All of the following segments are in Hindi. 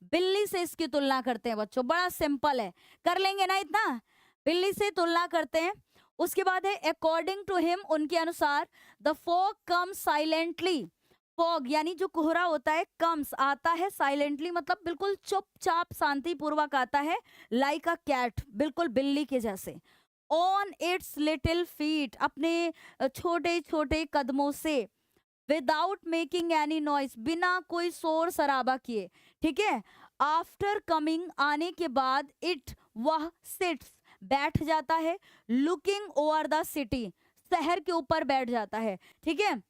बिल्ली से इसकी तुलना करते हैं बच्चों, बड़ा सिंपल है, कर लेंगे ना इतना। बिल्ली से तुलना करते हैं। उसके बाद है अकॉर्डिंग टू हिम, उनके अनुसार, the fog come silently. Fog यानी जो कोहरा होता है, कम्स आता है, साइलेंटली मतलब बिल्कुल चुपचाप शांति पूर्वक आता है, लाइक अ कैट बिल्कुल बिल्ली के जैसे, ऑन इट्स लिटिल फीट अपने छोटे छोटे कदमों से, विदाउट मेकिंग एनी नॉइस बिना कोई शोर शराबा किए, ठीक है। आफ्टर कमिंग आने के बाद, इट वह सिट्स बैठ जाता है, लुकिंग ओवर द सिटी शहर के ऊपर बैठ जाता है, ठीक है।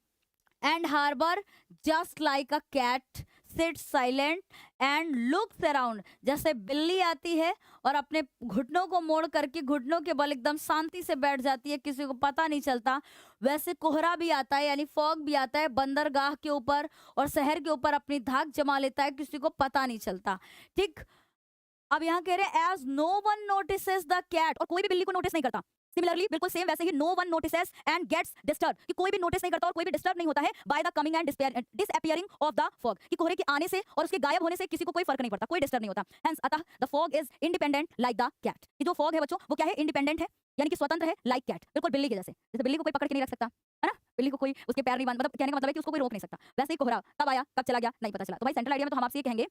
And harbour just like a cat sit silent and looks around, जैसे बिल्ली आती है और अपने घुटनों को मोड़ करके घुटनों के बल एकदम शांति से बैठ जाती है, किसी को पता नहीं चलता, वैसे कोहरा भी आता है यानी फॉग भी आता है बंदरगाह के ऊपर और शहर के ऊपर अपनी धाक जमा लेता है, किसी को पता नहीं चलता, ठीक। अब यहाँ कह रहे हैं as no one notices the cat, और कोई भी बिल्ली को नोटिस नहीं करता। सिमिलरली बिल्कुल सेम वैसे ही no one notices and gets disturb, कि कोई भी नोटिस नहीं करता और कोई भी डिस्टर्ब नहीं होता है by the coming and disappearing of the fog, कि कोहरे के आने से और उसके गायब होने से किसी को कोई फर्क नहीं पड़ता, कोई डिस्टर्ब नहीं होता। हेंस अतः the fog is independent like the cat, कि जो फॉग है बच्चों वो क्या है, इंडिपेंडेंट है यानी कि स्वतंत्र है, लाइक कैट बिल्कुल बिल्ली के जैसे, जैसे बिल्ली को कोई पकड़ के नहीं रख सकता है ना, बिल्ली को कोई उसके पैर नहीं बांध, मतलब कहने का मतलब है कि उसको कोई रोक नहीं सकता, वैसे ही कोहरा कब आया कब चला गया नहीं पता चला। तो भाई सेंट्रल आइडिया में तो हम आपसे ये कहेंगे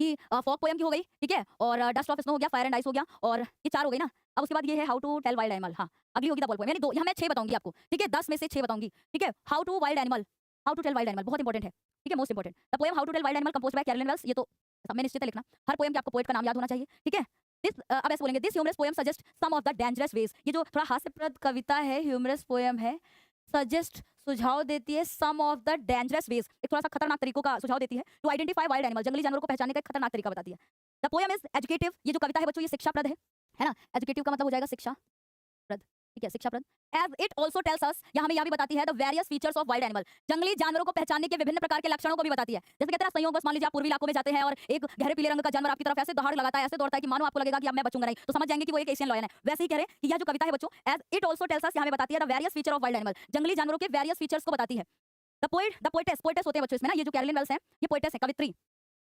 कि फॉग पोएम की हो गई, ठीक है, और डस्ट ऑफ स्नो हो गया, फायर एंड आइस हो गया, और ये 4 हो गई ना। अब उसके बाद ये है how to tell wild animal, हाँ अगली होगी द बॉल पोएम, यानी 2 यहाँ मैं 6 बताऊंगी आपको, ठीक है, 10 में से 6 बताऊंगी, ठीक है। How to wild animal, how to tell wild animal बहुत इंपॉर्टेंट है, ठीक है, most important. The poem how to tell wild animal composed by Carolyn Wells, ये तो सब में निश्चित है लिखना, हर पोएम के आपको पोएट का नाम याद होना चाहिए, ठीक है। दिस अब ऐसे बोलेंगे, this humorous poem suggest some of the dangerous ways, ये जो थोड़ा हास्यप्रद कविता है, ह्यूमरस पोएम है, सजेस्ट सुझाव देती है, सम ऑफ द डेंजरस वेज एक थोड़ा सा खतरनाक तरीकों का सुझाव देती है, टू आइडेंटिफाई वाइल्ड एनिमल जंगली जानवरों को पहचानने का एक खतरनाक तरीका बताती है। द पोएम इज एजुकेटिव, ये जो कविता है बच्चों ये शिक्षाप्रद है ना, एजुकेटिव का मतलब हो जाएगा शिक्षा प्रद, ठीक है, शिक्षाप्रद। As it also tells us, यहाँ हमें यह भी बताती है the various features of wild animal, जंगली जानवरों को पहचानने के विभिन्न प्रकार के लक्षणों को भी बताती है। जैसे कहते हैं संयोग बस मान लीजिए आप पूर्वी इलाकों में जाते हैं और एक गहरे पीले रंग का जानवर आपकी तरफ ऐसे दहाड़ लगाता है, ऐसे दौड़ता है कि मानो आपको लगेगा कि अब मैं बचूंगा नहीं, तो समझ जाएंगे कि वो एक एशियन लॉयन है। वैसे ही कह रहे हैं कि यह जो कविता है बच्चों, as it also tells us, यहाँ हमें बताती है the various feature of wild animal, जंगली जानवरों के वेरियस फीचर्स को बताती है। The poet, the poetess, poetess होते हैं बच्चों इसमें ना, ये जो कैरोलिन वेल्स है ये पोएटेस है, कवित्री,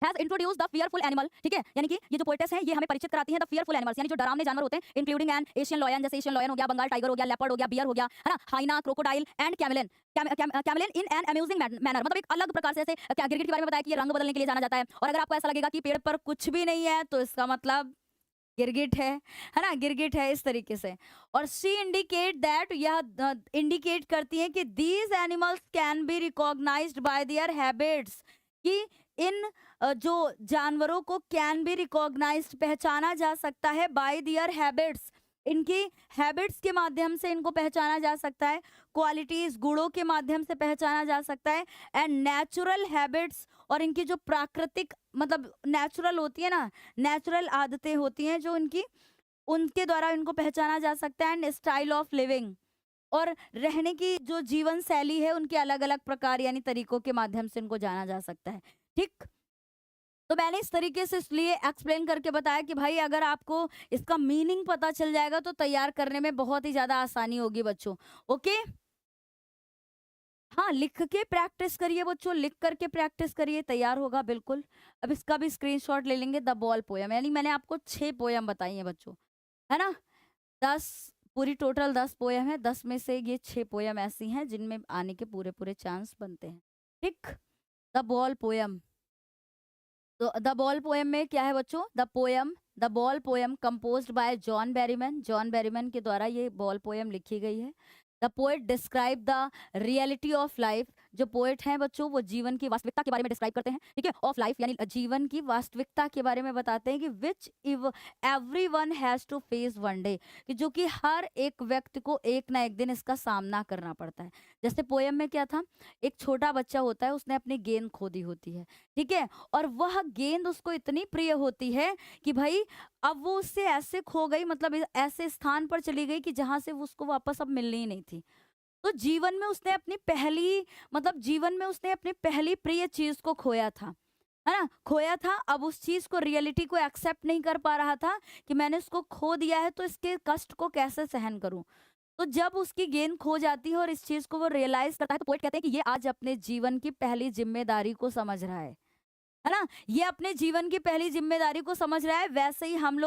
has introduce the fearful animal, ठीक है, यानी कि ये जो पोएटेस है ये हमें परिचित कराती है द फियरफुल एनिमल्स, यानी जो डरावने जानवर होते हैं, इंक्लूडिंग एन एशियन लॉयन, जैसे एशियन लॉयन हो गया, बंगाल टाइगर हो गया, लेपर्ड हो गया, बियर हो गया, है ना, hyena, crocodile and chameleon, chameleon in an amusing manner, मतलब एक अलग प्रकार से, ऐसे क्या गिरगिट के बारे में बताया कि ये रंग बदलने के लिए जाना जाता है, और अगर आपको ऐसा लगेगा कि पेड़ पर कुछ भी नहीं है तो इसका मतलब गिरगिट है ना, गिरगिट है इस तरीके से। और शी इंडिकेट दैट, यह इंडिकेट करती है कि these animals can be recognized by their habits, कि इन जो जानवरों को कैन बी रिकॉग्नाइज्ड पहचाना जा सकता है बाय देयर हैबिट्स, इनकी हैबिट्स के माध्यम से इनको पहचाना जा सकता है, क्वालिटीज गुणों के माध्यम से पहचाना जा सकता है, एंड नेचुरल हैबिट्स, और इनकी जो प्राकृतिक मतलब नेचुरल होती है ना, नेचुरल आदतें होती हैं जो इनकी, उनके द्वारा इनको पहचाना जा सकता है, एंड स्टाइल ऑफ लिविंग, और रहने की जो जीवन शैली है उनके अलग अलग प्रकार यानी तरीकों के माध्यम से इनको जाना जा सकता है, ठीक। तो मैंने इस तरीके से इसलिए एक्सप्लेन करके बताया कि भाई अगर आपको इसका मीनिंग पता चल जाएगा तो तैयार करने में बहुत ही ज्यादा आसानी होगी बच्चों, ओके। हाँ, लिख के प्रैक्टिस करिए बच्चों, लिख करके प्रैक्टिस करिए, तैयार होगा बिल्कुल। अब इसका भी स्क्रीनशॉट ले लेंगे, द बॉल पोयम, यानी मैंने आपको 6 पोयम बताई हैं बच्चों, है ना। 10, पूरी टोटल 10 पोयम है, 10 में से ये 6 पोयम ऐसी हैं जिनमें आने के पूरे पूरे चांस बनते हैं, ठीक। द बॉल पोयम, तो द बॉल पोएम में क्या है बच्चों, the ball poem composed bye John Berryman, John Berryman के द्वारा ये बॉल पोएम लिखी गई है। The poet describe the reality of life, जो पोएट हैं बच्चों वो जीवन की वास्तविकता के बारे में डिस्क्राइब करते हैं, ठीक है, ऑफ लाइफ यानी जीवन की वास्तविकता के बारे में बताते हैं कि which every one has to face one day, कि जो कि हर एक व्यक्ति को एक ना एक दिन इसका सामना करना पड़ता है। जैसे पोएम में क्या था, एक छोटा बच्चा होता है, उसने अपनी गेंद खो दी होती है, ठीक है, और वह गेंद उसको इतनी प्रिय होती है कि भाई अब वो उससे ऐसे खो गई, मतलब ऐसे स्थान पर चली गई कि जहां से वो उसको वापस अब मिलनी ही नहीं थी। तो जीवन में उसने अपनी पहली, मतलब जीवन में उसने अपनी पहली प्रिय चीज को खोया था, है ना, खोया था। अब उस चीज को, रियलिटी को एक्सेप्ट नहीं कर पा रहा था कि मैंने इसको खो दिया है तो इसके कष्ट को कैसे सहन करूं। तो जब उसकी गेंद खो जाती है और इस चीज को वो रियलाइज करता है, तो पोएट कहते हैं कि ये आज अपने जीवन की पहली जिम्मेदारी को समझ रहा है। है ना? ये अपने जीवन की पहली जिम्मेदारी को समझ रहा है, वैसे ही हम लोग